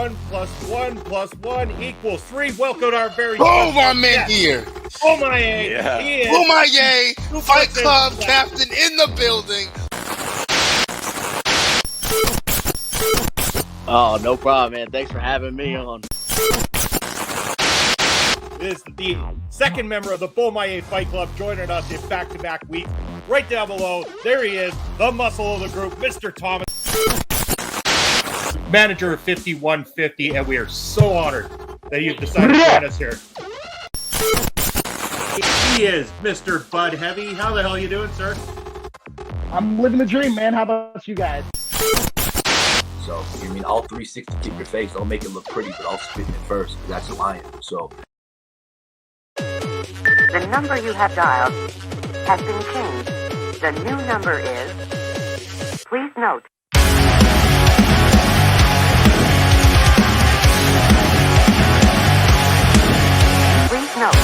1 plus 1 plus 1 equals 3. Welcome to our very Oh, my man here. Oh, my yay. Yeah. Oh, my yay. Fight Club captain in the building. Oh, no problem, man. Thanks for having me on. This is the second member of the Bull Maye Fight Club joining us in back-to-back weeks. Right down below, there he is, the muscle of the group, Mr. Thomas, manager of 5150, and we are so honored that you've decided to join us here. He is Mr. Bud Heavy. How the hell are you doing, sir? I'm living the dream, man. How about you guys? So, you mean all 360 keep your face, don't make it look pretty, but I'll spit it first, because that's who I am, so. The number you have dialed has been changed. The new number is, please note. Please note.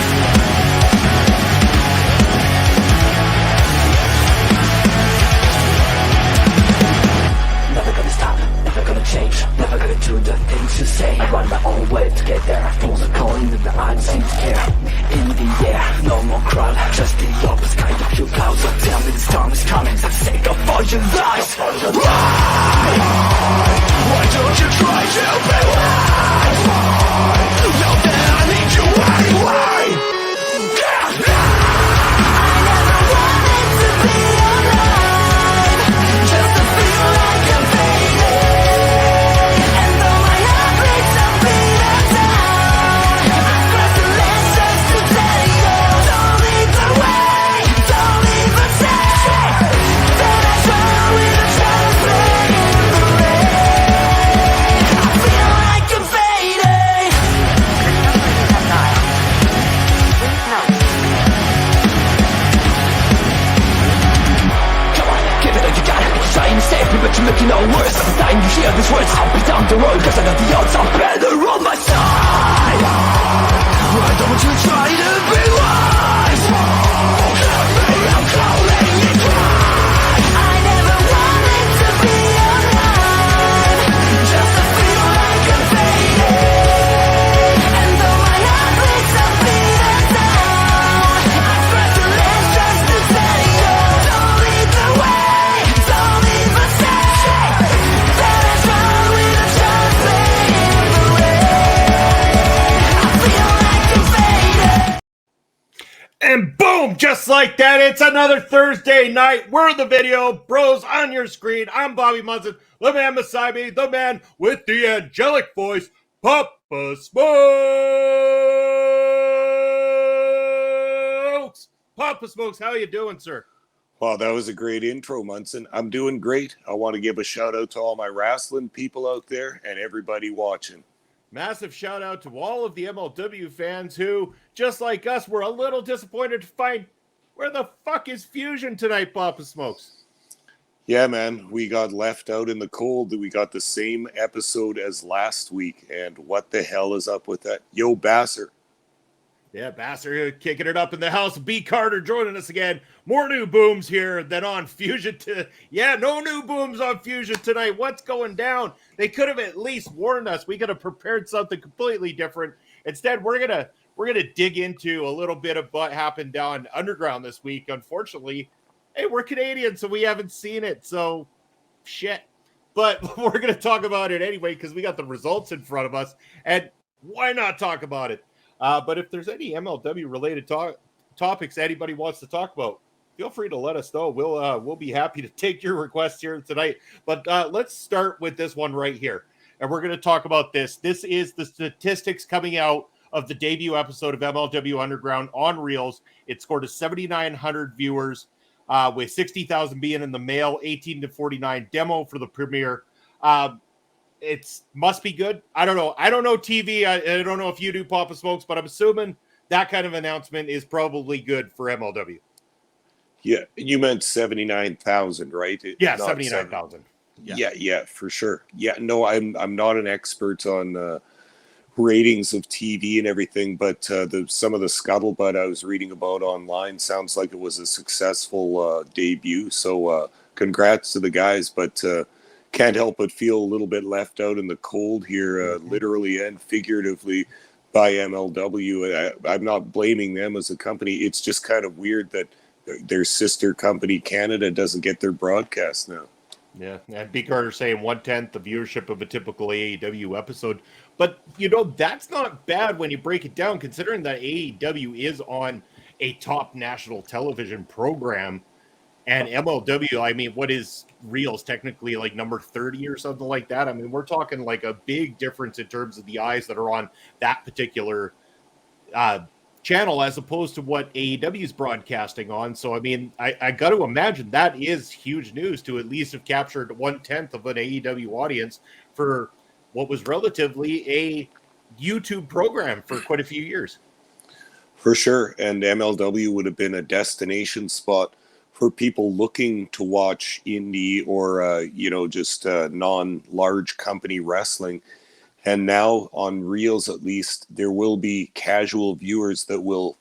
Never gonna stop, never gonna change, never gonna do the things you say. I run my own way to get there. Fools are calling that I don't seem to care. In the air, no more crowd, just the opposite kind of few clouds. So tell me this time is coming, for the sake of all your lies. Why don't you try to be wise? Now that I need you anyway. But you make it no worse. Every time you hear these words, I'll be down the road, cause I know the odds are better on my side. Why don't you try to be wise? Help me, I'm calling you cry. I never wanted to be alive, just to feel like I'm fading. And though my heart breaks, I'll beat it down. I swear to live just to tell you, don't lead the way, don't leave us. And boom, just like that, it's another Thursday night. We're the video bros on your screen. I'm Bobby Munson, the man beside me, the man with the angelic voice, Papa Smokes. Papa Smokes, how you doing, sir? Wow, that was a great intro, Munson. I'm doing great. I want to give a shout out to all my wrestling people out there and everybody watching. Massive shout out to all of the MLW fans who, just like us, were a little disappointed to find where the fuck is Fusion tonight, Papa Smokes. Yeah, man, we got left out in the cold. We got the same episode as last week, and what the hell is up with that? Yo, Basser. Yeah, Basser kicking it up in the house. B. Carter joining us again. More new booms here than on Fusion. No new booms on Fusion tonight. What's going down? They could have at least warned us. We could have prepared something completely different. Instead, we're gonna dig into a little bit of what happened down Underground this week. Unfortunately, hey, we're Canadian, so we haven't seen it. So, shit. But we're gonna talk about it anyway because we got the results in front of us, and why not talk about it? But if there's any MLW-related topics anybody wants to talk about, feel free to let us know. We'll be happy to take your requests here tonight. But let's start with this one right here. And we're going to talk about this. This is the statistics coming out of the debut episode of MLW Underground on Reelz. It scored a 7,900 viewers, with 60,000 being in the male 18 to 49 demo for the premiere. It must be good. I don't know. I don't know TV. I don't know if you do, Papa Smokes, but I'm assuming that kind of announcement is probably good for MLW. Yeah, you meant 79,000, right? Yeah, 79,000. Yeah, for sure. Yeah, no, I'm not an expert on ratings of TV and everything, but some of the scuttlebutt I was reading about online sounds like it was a successful debut. So congrats to the guys, but can't help but feel a little bit left out in the cold here, literally and figuratively, by MLW. I'm not blaming them as a company. It's just kind of weird that their sister company Canada doesn't get their broadcast now. Yeah, and B. Carter saying 1/10 the viewership of a typical AEW episode. But, that's not bad when you break it down, considering that AEW is on a top national television program. And MLW, I mean, what is Reelz? Technically like number 30 or something like that. I mean, we're talking like a big difference in terms of the eyes that are on that particular channel as opposed to what AEW is broadcasting on. So, I mean, I got to imagine that is huge news to at least have captured 1/10 of an AEW audience for what was relatively a YouTube program for quite a few years. For sure. And MLW would have been a destination spot for people looking to watch indie or, just non-large company wrestling. And now on Reelz, at least, there will be casual viewers that will,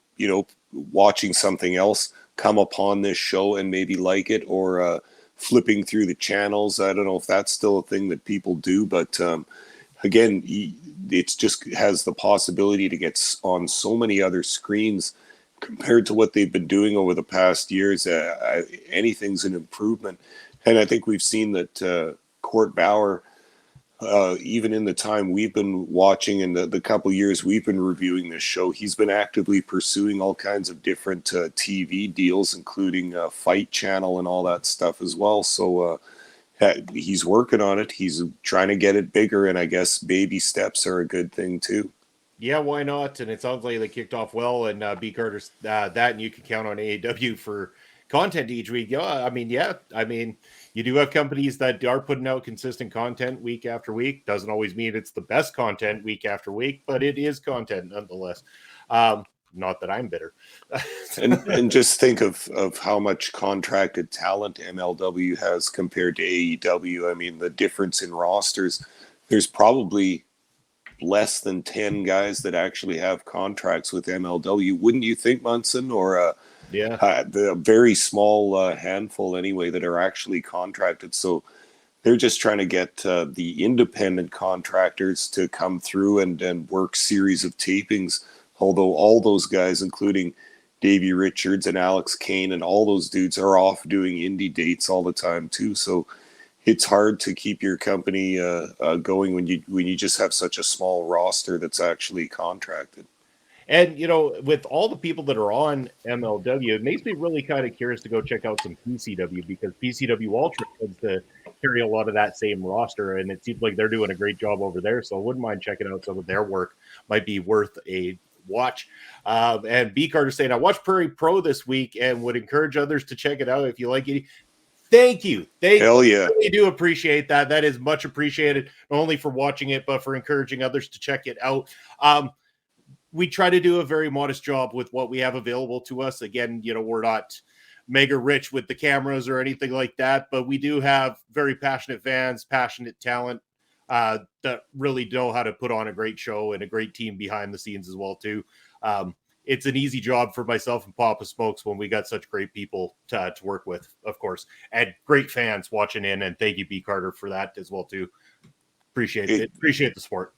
watching something else, come upon this show and maybe like it, or flipping through the channels. I don't know if that's still a thing that people do, but again, it just has the possibility to get on so many other screens compared to what they've been doing over the past years. Anything's an improvement. And I think we've seen that Court Bauer, even in the time we've been watching and the couple years we've been reviewing this show, he's been actively pursuing all kinds of different TV deals, including Fight Channel and all that stuff as well. So he's working on it. He's trying to get it bigger, and I guess baby steps are a good thing too. Yeah, why not? And it sounds like they kicked off well, and B. Carter's that, and you can count on AEW for content each week. I mean, you do have companies that are putting out consistent content week after week. Doesn't always mean it's the best content week after week, but it is content nonetheless. Not that I'm bitter. and just think of how much contracted talent MLW has compared to AEW. I mean, the difference in rosters, there's probably less than 10 guys that actually have contracts with MLW. Wouldn't you think, Munson? Or the very small handful anyway that are actually contracted. So they're just trying to get the independent contractors to come through and work series of tapings. Although all those guys, including Davey Richards and Alex Kane and all those dudes, are off doing indie dates all the time too. So it's hard to keep your company going when you just have such a small roster that's actually contracted. And, with all the people that are on MLW, it makes me really kind of curious to go check out some PCW, because PCW Ultra tends to carry a lot of that same roster, and it seems like they're doing a great job over there. So I wouldn't mind checking out some of their work. Might be worth a watch. And B. Carter saying, I watched Prairie Pro this week and would encourage others to check it out if you like it. Thank you. Hell yeah. I really do appreciate that. That is much appreciated, not only for watching it, but for encouraging others to check it out. We try to do a very modest job with what we have available to us. Again, we're not mega rich with the cameras or anything like that, but we do have very passionate fans, passionate talent that really know how to put on a great show, and a great team behind the scenes as well too. It's an easy job for myself and Papa Smokes when we got such great people to work with, of course, and great fans watching in. And thank you, B. Carter, for that as well too. Appreciate it. Appreciate the support.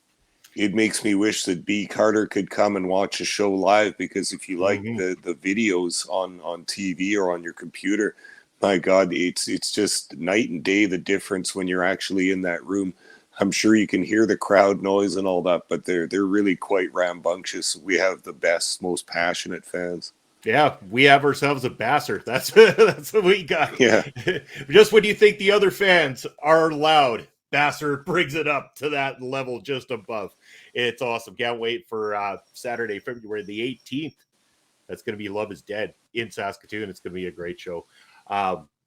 It makes me wish that B. Carter could come and watch a show live, because if you like the videos on TV or on your computer, my God, it's just night and day the difference when you're actually in that room. I'm sure you can hear the crowd noise and all that, but they're really quite rambunctious. We have the best, most passionate fans. Yeah, we have ourselves a Basser. That's what we got. Yeah. Just when you think the other fans are loud, Basser brings it up to that level just above. It's awesome. Can't wait for Saturday, February the 18th. That's going to be Love is Dead in Saskatoon. It's going to be a great show.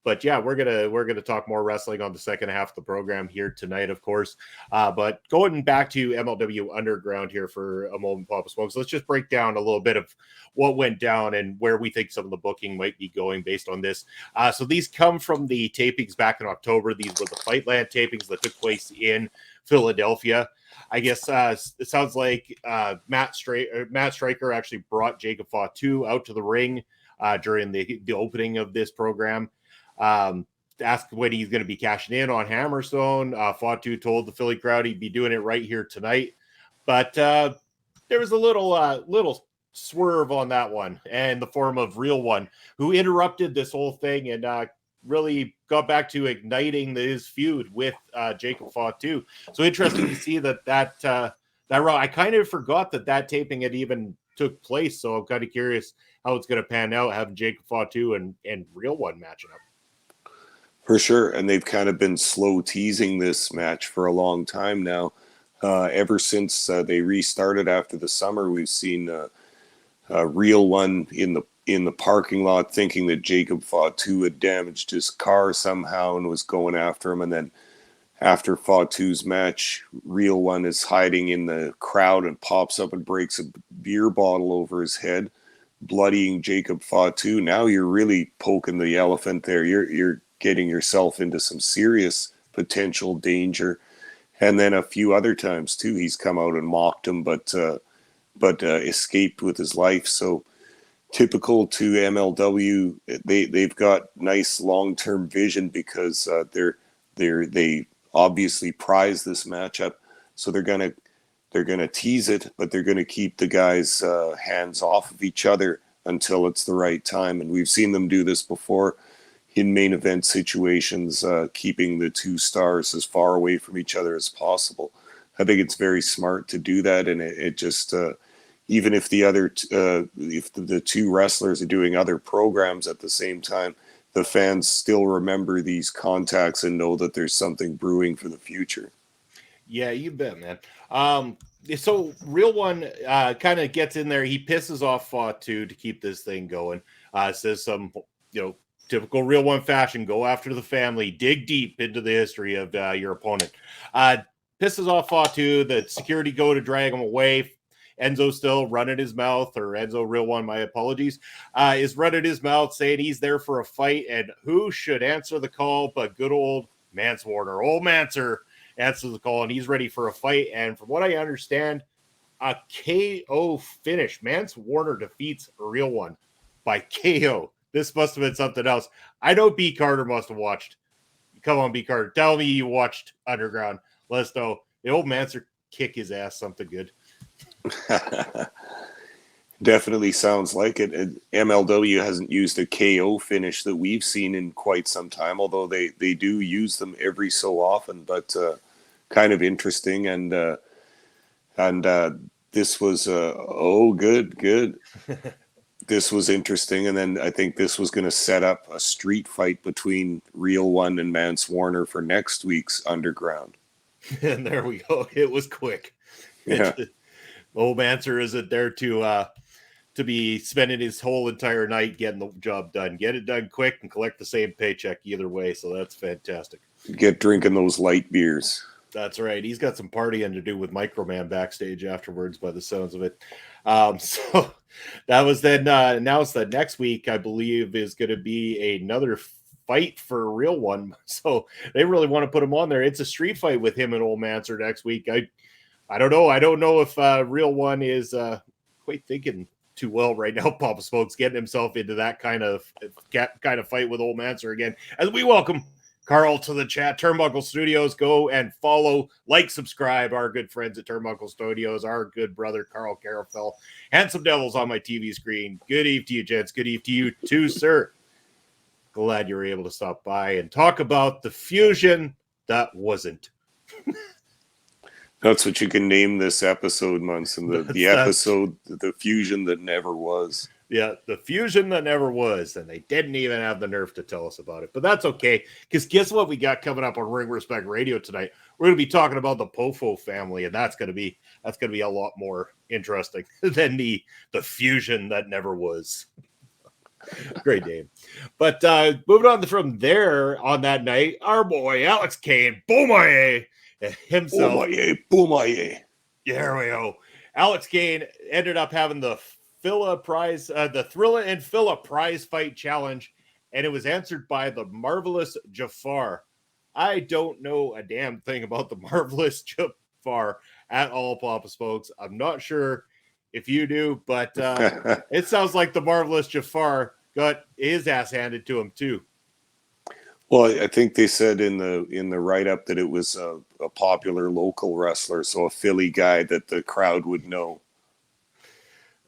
But yeah, we're gonna talk more wrestling on the second half of the program here tonight, of course. But going back to MLW Underground here for a moment, Papa Smokes, let's just break down a little bit of what went down and where we think some of the booking might be going based on this. So these come from the tapings back in October. These were the Fightland tapings that took place in Philadelphia. I guess it sounds like Matt Stryker actually brought Jacob Fatu out to the ring during the opening of this program. asked when he's going to be cashing in on Hammerstone. Fatu told the Philly crowd he'd be doing it right here tonight. But there was a little swerve on that one, and the form of Real One, who interrupted this whole thing and really got back to igniting his feud with Jacob Fatu. So interesting to see that I kind of forgot that taping had even took place. So I'm kind of curious how it's going to pan out, having Jacob Fatu and Real One matching up. For sure. And they've kind of been slow teasing this match for a long time now. Ever since they restarted after the summer, we've seen Real One in the parking lot thinking that Jacob Fatu had damaged his car somehow and was going after him. And then after Fatu's match, Real One is hiding in the crowd and pops up and breaks a beer bottle over his head, bloodying Jacob Fatu. Now you're really poking the elephant there. You're getting yourself into some serious potential danger. And then a few other times too, he's come out and mocked him, but escaped with his life. So typical to MLW, they've got nice long-term vision because they obviously prize this matchup. So they're gonna tease it, but they're gonna keep the guys' hands off of each other until it's the right time. And we've seen them do this before in main event situations, keeping the two stars as far away from each other as possible. I think it's very smart to do that, and it just even if the two wrestlers are doing other programs at the same time, the fans still remember these contacts and know that there's something brewing for the future. Yeah, you bet, man. So Real One kind of gets in there. He pisses off Fatu to keep this thing going. Says some, typical Real One fashion, go after the family, dig deep into the history of your opponent. Pisses off Fatu, the security go to drag him away. Enzo still running his mouth, or Enzo Real One, my apologies, is running his mouth saying he's there for a fight, and who should answer the call but good old Mance Warner. Old Mancer answers the call, and he's ready for a fight, and from what I understand, a KO finish. Mance Warner defeats Real One by KO. This must have been something else. I know B. Carter must have watched. Come on, B. Carter. Tell me you watched Underground. Let us know. The old Mancer kick his ass something good. Definitely sounds like it. MLW hasn't used a KO finish that we've seen in quite some time, although they do use them every so often, but kind of interesting. And this was good. This was interesting, and then I think this was going to set up a street fight between Real One and Mance Warner for next week's Underground. And there we go. It was quick. Yeah. Old Mancer isn't there to be spending his whole entire night getting the job done. Get it done quick and collect the same paycheck either way. So that's fantastic. Get drinking those light beers. That's right. He's got some partying to do with Microman backstage afterwards, by the sounds of it. So that was then announced that next week, I believe, is going to be another fight for a Real One. So they really want to put him on there. It's a street fight with him and Old Mancer next week. I don't know. I don't know if Real One is quite thinking too well right now. Papa Smoke's getting himself into that kind of fight with Old Mancer again. As we welcome Carl to the chat. Turnbuckle Studios, go and follow, subscribe. Our good friends at Turnbuckle Studios, our good brother Carl Carafell. Handsome Devils on my TV screen. Good eve to you, gents. Good eve to you too, sir. Glad you were able to stop by and talk about the fusion that wasn't. That's what you can name this episode, Munson. The episode, the fusion that never was. Yeah, the fusion that never was, and they didn't even have the nerve to tell us about it. But that's okay, because guess what we got coming up on Ring Respect Radio tonight? We're going to be talking about the Pofo family, and that's going to be a lot more interesting than the fusion that never was. Great name. But moving on from there on that night, our boy Alex Kane, Bomaye himself. Bomaye. There we go. Alex Kane ended up having the Philla prize, the Thrilla and Philla prize fight challenge, and it was answered by the marvelous Jafar. I don't know a damn thing about the marvelous Jafar at all, Papa Smokes. I'm not sure if you do, but it sounds like the marvelous Jafar got his ass handed to him too. Well, I think they said in the write up that it was a popular local wrestler, so a Philly guy that the crowd would know.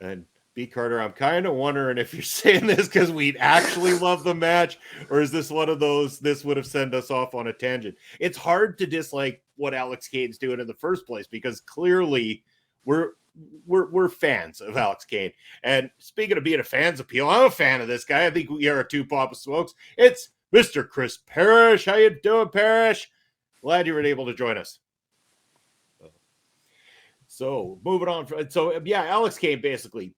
And B. Carter, I'm kind of wondering if you're saying this because we'd actually love the match, or is this one of those, this would have sent us off on a tangent? It's hard to dislike what Alex Kane's doing in the first place because clearly we're fans of Alex Kane. And speaking of being a fan's appeal, I'm a fan of this guy. I think we are two Papa Smokes. It's Mr. Chris Parrish. How you doing, Parrish? Glad you were able to join us. So moving on. So yeah, Alex Kane basically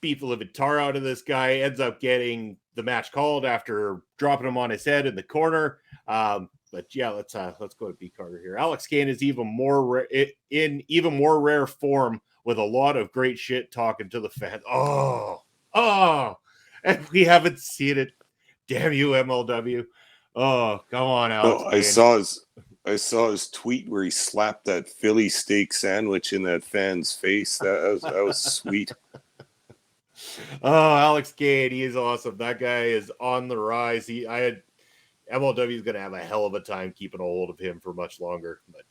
beat the living tar out of this guy, ends up getting the match called after dropping him on his head in the corner. But yeah, let's go to B. Carter here. Alex Kane is even more in even more rare form with a lot of great shit talking to the fans. Oh, and we haven't seen it. Damn you, MLW. Oh, come on, Alex. Oh, I saw his tweet where he slapped that Philly steak sandwich in that fan's face. That was sweet. Oh, Alex Kane, he is awesome. That guy is on the rise. MLW is going to have a hell of a time keeping a hold of him for much longer. But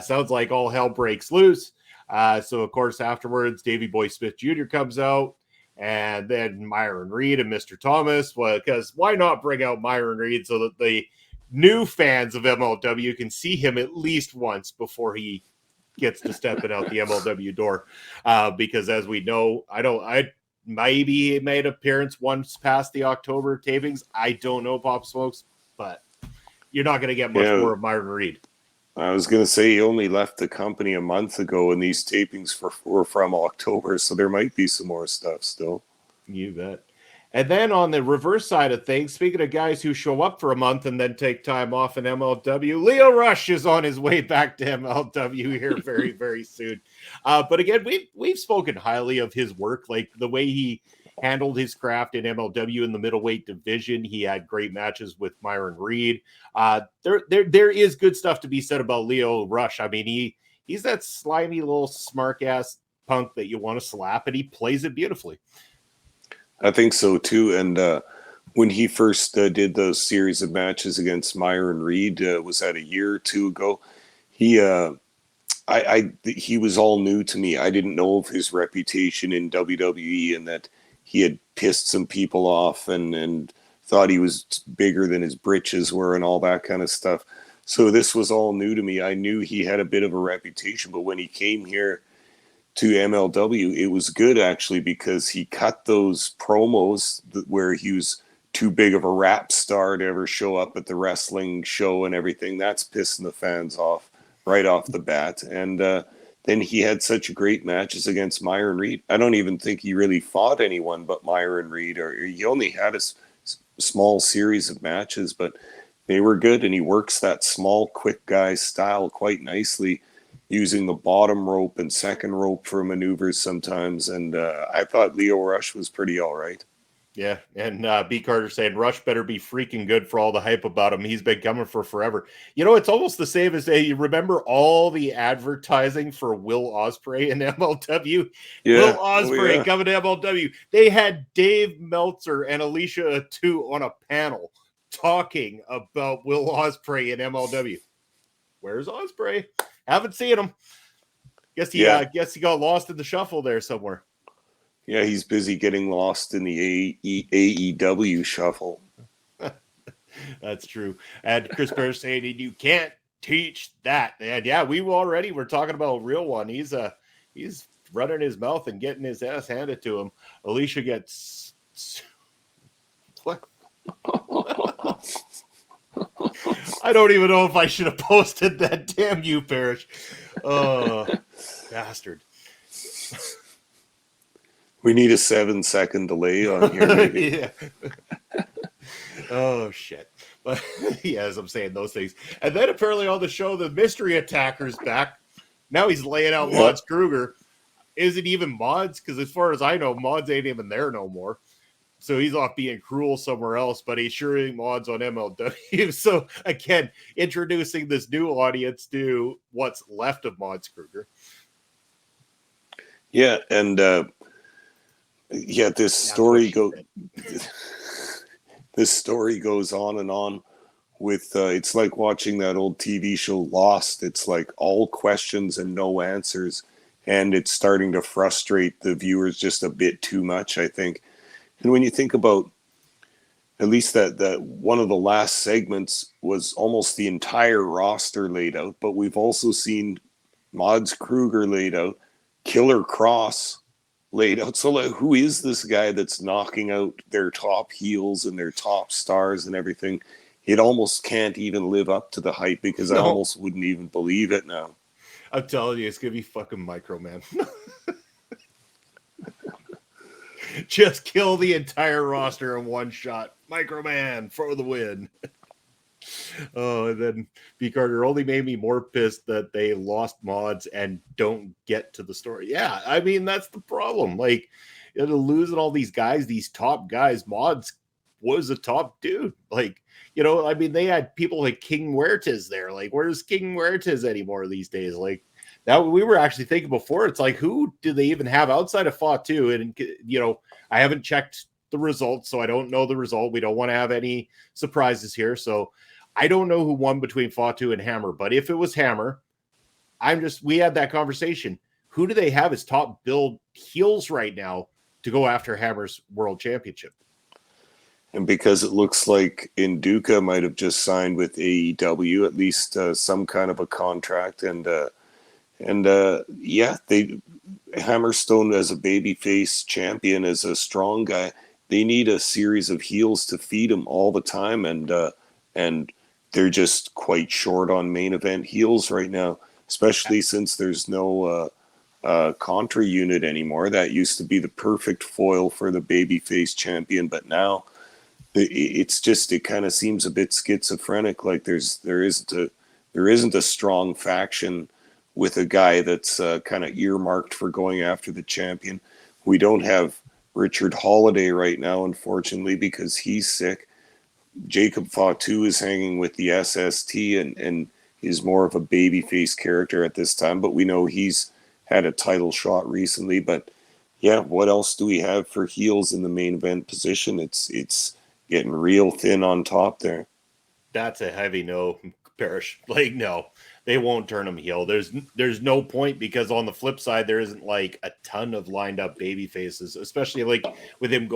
sounds like all hell breaks loose. So, of course, afterwards, Davey Boy Smith Jr. comes out, and then Myron Reed and Mr. Thomas. Well, because why not bring out Myron Reed so that the new fans of MLW can see him at least once before he gets to stepping out the MLW door? Because as we know, maybe he made an appearance once past the October tapings. I don't know, Pop Smokes, but you're not going to get much more of Myron Reed. I was going to say he only left the company a month ago, and these tapings were from October, so there might be some more stuff still. You bet. And then on the reverse side of things, speaking of guys who show up for a month and then take time off in MLW, Lio Rush is on his way back to MLW here very, very soon. But again, we've spoken highly of his work, like the way he handled his craft in MLW in the middleweight division. He had great matches with Myron Reed. There is good stuff to be said about Lio Rush. I mean, he's that slimy little smart ass punk that you want to slap, and he plays it beautifully. I think so too. And when he first did those series of matches against Myron Reed, was that a year or two ago? He was all new to me. I didn't know of his reputation in WWE and that he had pissed some people off and thought he was bigger than his britches were and all that kind of stuff. So this was all new to me. I knew he had a bit of a reputation, but when he came here to MLW, it was good actually because he cut those promos where he was too big of a rap star to ever show up at the wrestling show and everything. That's pissing the fans off right off the bat. And then he had such great matches against Myron Reed. I don't even think he really fought anyone but Myron Reed, or he only had a small series of matches, but they were good. And he works that small, quick guy style quite nicely, using the bottom rope and second rope for maneuvers sometimes. And I thought Lio Rush was pretty all right. Yeah, and B. Carter saying Rush better be freaking good for all the hype about him. He's been coming for forever. You know, it's almost the same as you remember all the advertising for Will Ospreay in MLW? Yeah. Will Ospreay coming to MLW. They had Dave Meltzer and Alicia Atu on a panel talking about Will Ospreay in MLW. Where's Ospreay? Haven't seen him. Guess he got lost in the shuffle there somewhere. Yeah, he's busy getting lost in the AEW shuffle. That's true. And Chris Parrish saying you can't teach that. And yeah, we're talking about a real one. He's running his mouth and getting his ass handed to him. Alicia gets what? I don't even know if I should have posted that. Damn you, Parrish. Oh, bastard. We need a 7-second delay on here. Maybe. Yeah. Oh, shit. But yeah, as I'm saying those things. And then apparently on the show, the mystery attacker's back. Now he's laying out Mods Kruger. Is it even Mods? Because as far as I know, Mods ain't even there no more. So he's off being cruel somewhere else, but he's sure ain't Mods on MLW. So again, introducing this new audience to what's left of Mods Kruger. Yeah, and this story goes on and on with it's like watching that old TV show Lost. It's like all questions and no answers, and it's starting to frustrate the viewers just a bit too much, I think. And when you think about at least that one of the last segments was almost the entire roster laid out, but we've also seen Mods Kruger laid out, Killer Cross laid out. So like, who is this guy that's knocking out their top heels and their top stars and everything? It almost can't even live up to the hype because I almost wouldn't even believe it now. I'm telling you, it's gonna be fucking Micro Man. Just kill the entire roster in one shot. Micro Man for the win. Oh, and then B. Carter only made me more pissed that they lost Mods and don't get to the story. Yeah, I mean, that's the problem. Like, losing all these guys, these top guys. Mods was a top dude. Like, I mean, they had people like King Huertas there. Like, where's King Huertas anymore these days? Like, that we were actually thinking before. It's like, who do they even have outside of Fatu? And, I haven't checked the results, so I don't know the result. We don't want to have any surprises here. So I don't know who won between Fatu and Hammer. But if it was Hammer, we had that conversation. Who do they have as top build heels right now to go after Hammer's world championship? And because it looks like Nduka might have just signed with AEW, at least some kind of a contract, and Hammerstone as a babyface champion, as a strong guy, they need a series of heels to feed him all the time, and they're just quite short on main event heels right now, especially since there's no Contra unit anymore. That used to be the perfect foil for the babyface champion, but now it kind of seems a bit schizophrenic. Like there isn't a strong faction with a guy that's kind of earmarked for going after the champion. We don't have Richard Holiday right now, unfortunately, because he's sick. Jacob Fatu is hanging with the SST and is more of a babyface character at this time, but we know he's had a title shot recently. But yeah, what else do we have for heels in the main event position? It's getting real thin on top there. That's a heavy no, Parrish. Like, no, they won't turn him heel. There's no point, because on the flip side, there isn't like a ton of lined up baby faces, especially like with him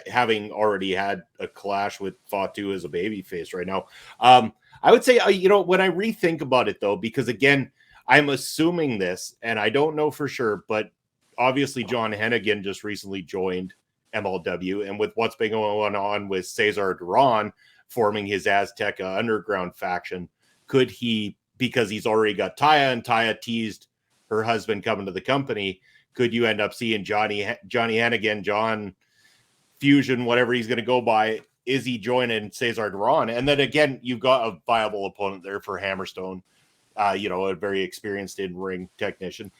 having already had a clash with Fatu as a baby face right now. I would say, when I rethink about it though, because again, I'm assuming this, and I don't know for sure, but obviously John Hennigan just recently joined MLW, and with what's been going on with Cesar Duran forming his Azteca Underground faction, could he, because he's already got Taya, and Taya teased her husband coming to the company, could you end up seeing Johnny Hennigan, John Fusion, whatever he's going to go by, is he joining Cesar Duran? And then again, you've got a viable opponent there for Hammerstone, a very experienced in-ring technician.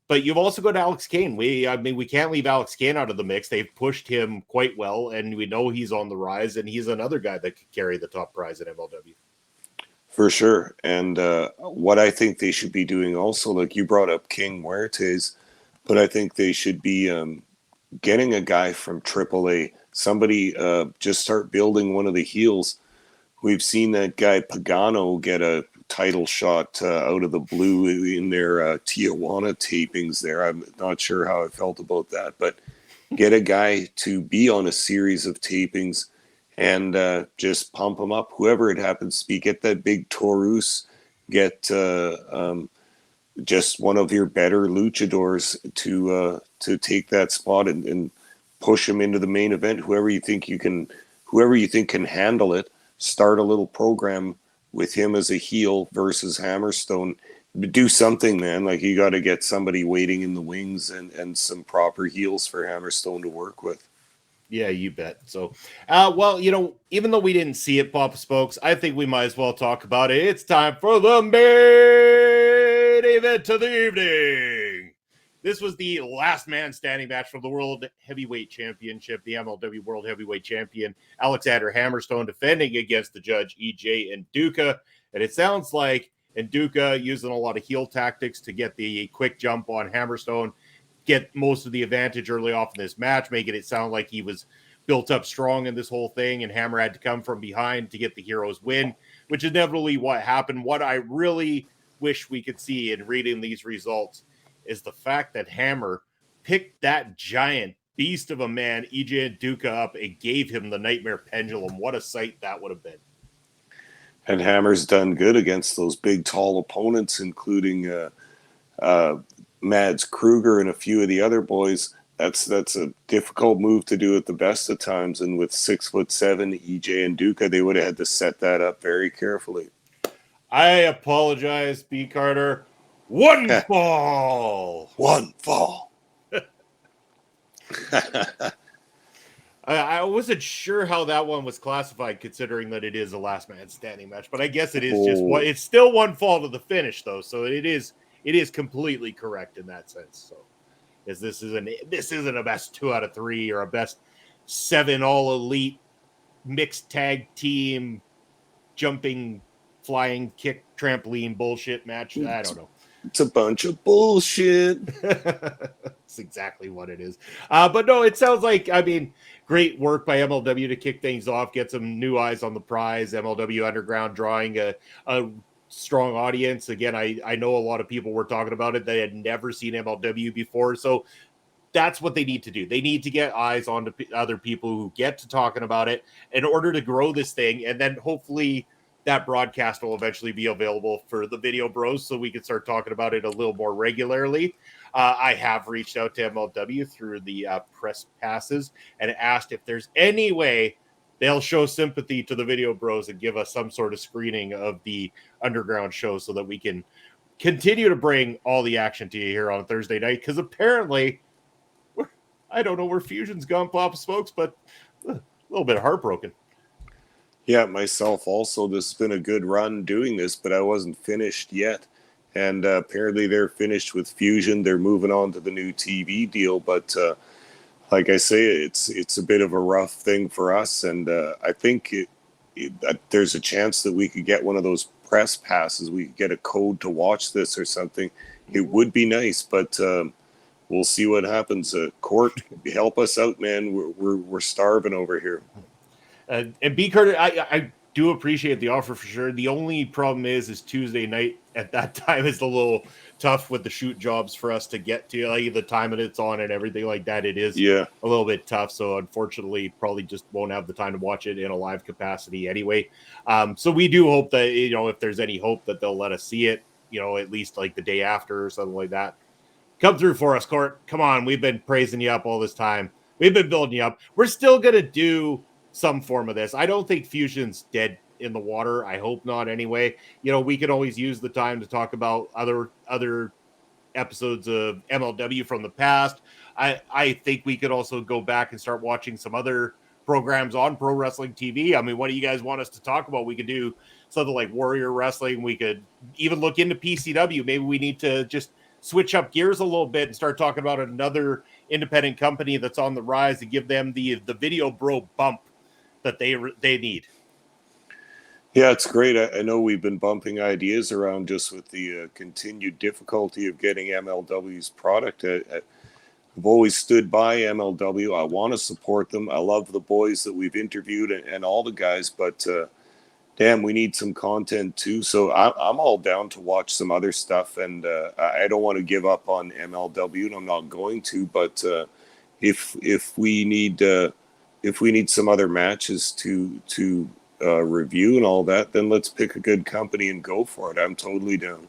But you've also got Alex Kane. We can't leave Alex Kane out of the mix. They've pushed him quite well, and we know he's on the rise, and he's another guy that could carry the top prize at MLW. For sure. And what I think they should be doing also, like you brought up King Huertas, but I think they should be getting a guy from AAA, somebody just start building one of the heels. We've seen that guy Pagano get a title shot out of the blue in their Tijuana tapings there. I'm not sure how I felt about that, but get a guy to be on a series of tapings and just pump him up, whoever it happens to be. Get that big Taurus, get just one of your better luchadors to take that spot and push him into the main event. Whoever you think can handle it, start a little program with him as a heel versus Hammerstone. Do something, man. Like, you got to get somebody waiting in the wings and some proper heels for Hammerstone to work with. Yeah, you bet. So, even though we didn't see it, Papa Spokes, I think we might as well talk about it. It's time for the main event of the evening. This was the last man standing match for the World Heavyweight Championship. The MLW World Heavyweight Champion Alexander Hammerstone defending against the judge EJ Nduka. And it sounds like Nduka using a lot of heel tactics to get the quick jump on Hammerstone, get most of the advantage early off in this match, making it sound like he was built up strong in this whole thing, and Hammer had to come from behind to get the Heroes win, which is inevitably what happened. What I really wish we could see in reading these results is the fact that Hammer picked that giant beast of a man, EJ Nduka, up and gave him the Nightmare Pendulum. What a sight that would have been. And Hammer's done good against those big, tall opponents, including Mads Kruger and a few of the other boys. That's a difficult move to do at the best of times. And with 6'7" EJ Nduka, they would have had to set that up very carefully. I apologize, B. Carter. One fall. One fall. I wasn't sure how that one was classified, considering that it is a last man standing match. But I guess it is just one. It's still one fall to the finish, though. So it is completely correct in that sense. So, as this isn't a best 2 out of 3 or a best 7 all elite mixed tag team jumping, flying, kick, trampoline bullshit match. I don't know. It's a bunch of bullshit. That's exactly what it is. But no, it sounds like, I mean, great work by MLW to kick things off, get some new eyes on the prize. MLW Underground drawing a strong audience. Again, I know a lot of people were talking about it. They had never seen MLW before. So that's what they need to do. They need to get eyes on other people who get to talking about it in order to grow this thing. And then hopefully that broadcast will eventually be available for the Video Bros so we can start talking about it a little more regularly. I have reached out to MLW through the press passes and asked if there's any way they'll show sympathy to the Video Bros and give us some sort of screening of the Underground show so that we can continue to bring all the action to you here on Thursday night. Because apparently, I don't know where Fusion's gone, Papa Smokes, but a little bit heartbroken. Yeah, myself also. This has been a good run doing this, but I wasn't finished yet. And apparently they're finished with Fusion. They're moving on to the new TV deal. But like I say, it's a bit of a rough thing for us. And I think there's a chance that we could get one of those press passes. We could get a code to watch this or something. It would be nice, but we'll see what happens. Court, help us out, man. We're starving over here. And B. Carter, I do appreciate the offer for sure. The only problem is Tuesday night at that time is a little tough with the shoot jobs for us to get to, like the time that it's on and everything like that. It is a little bit tough. So unfortunately, probably just won't have the time to watch it in a live capacity anyway. So we do hope that, if there's any hope that they'll let us see it, at least like the day after or something like that. Come through for us, Court. Come on. We've been praising you up all this time. We've been building you up. We're still going to do some form of this. I don't think Fusion's dead in the water. I hope not anyway. We can always use the time to talk about other episodes of MLW from the past. I think we could also go back and start watching some other programs on Pro Wrestling TV. I mean, what do you guys want us to talk about? We could do something like Warrior Wrestling. We could even look into PCW. Maybe we need to just switch up gears a little bit and start talking about another independent company that's on the rise and give them the Video Bro bump that they need. Yeah, it's great. I know we've been bumping ideas around just with the continued difficulty of getting MLW's product. I've always stood by MLW. I want to support them. I love the boys that we've interviewed and all the guys, but damn, we need some content too. So I'm all down to watch some other stuff, and I don't want to give up on MLW, and I'm not going to. But if we need some other matches to review and all that, then let's pick a good company and go for it. I'm totally down.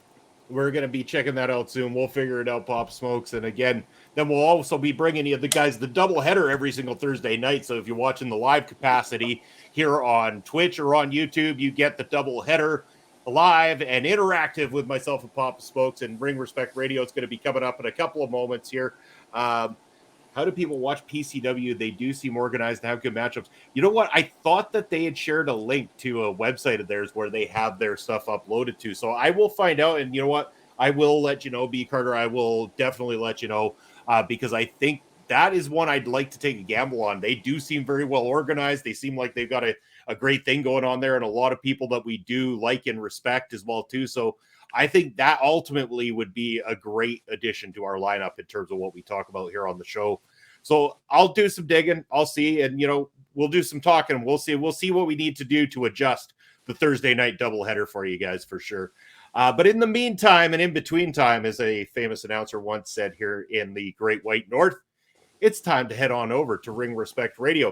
We're going to be checking that out soon. We'll figure it out, Pop Smokes. And again, then we'll also be bringing you the guys the double header every single Thursday night. So if you're watching the live capacity here on Twitch or on YouTube, you get the double header live and interactive with myself and Pop Smokes. And Ring Respect Radio is going to be coming up in a couple of moments here. How do people watch PCW? They do seem organized and have good matchups. You know what? I thought that they had shared a link to a website of theirs where they have their stuff uploaded to. So I will find out. And you know what? I will let you know, B. Carter. I will definitely let you know because I think that is one I'd like to take a gamble on. They do seem very well organized. They seem like they've got a great thing going on there and a lot of people that we do like and respect as well, too. So I think that ultimately would be a great addition to our lineup in terms of what we talk about here on the show. So I'll do some digging. I'll see, and we'll do some talking. We'll see what we need to do to adjust the Thursday night doubleheader for you guys for sure. But in the meantime and in between time, as a famous announcer once said here in the Great White North, it's time to head on over to Ring Respect Radio.